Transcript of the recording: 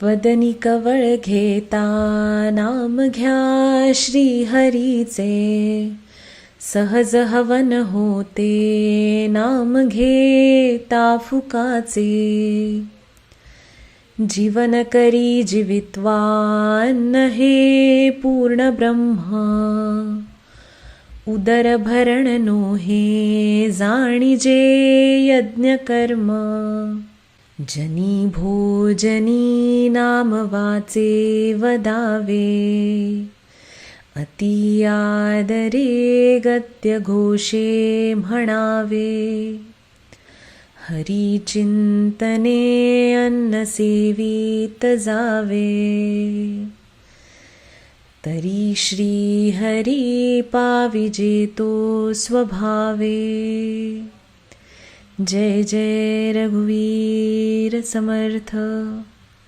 वदनी कवळ घेता नाम घ्या श्री हरीचे, सहज हवन होते नाम घेता फुकाचे. जीवन करी जीवित्वा अन्न हे पूर्ण ब्रह्म, उदर भरण नोहे जाणिजे यज्ञ कर्म. जनी भोजनी नाम वाचे वदावे, अति आदरे गद्य घोषे म्हणावे. हरी चिंतने अन्न सेवित जावे, तरी श्री हरी पाविजे तो स्वभावे. जय जय रघुवीर समर्थ.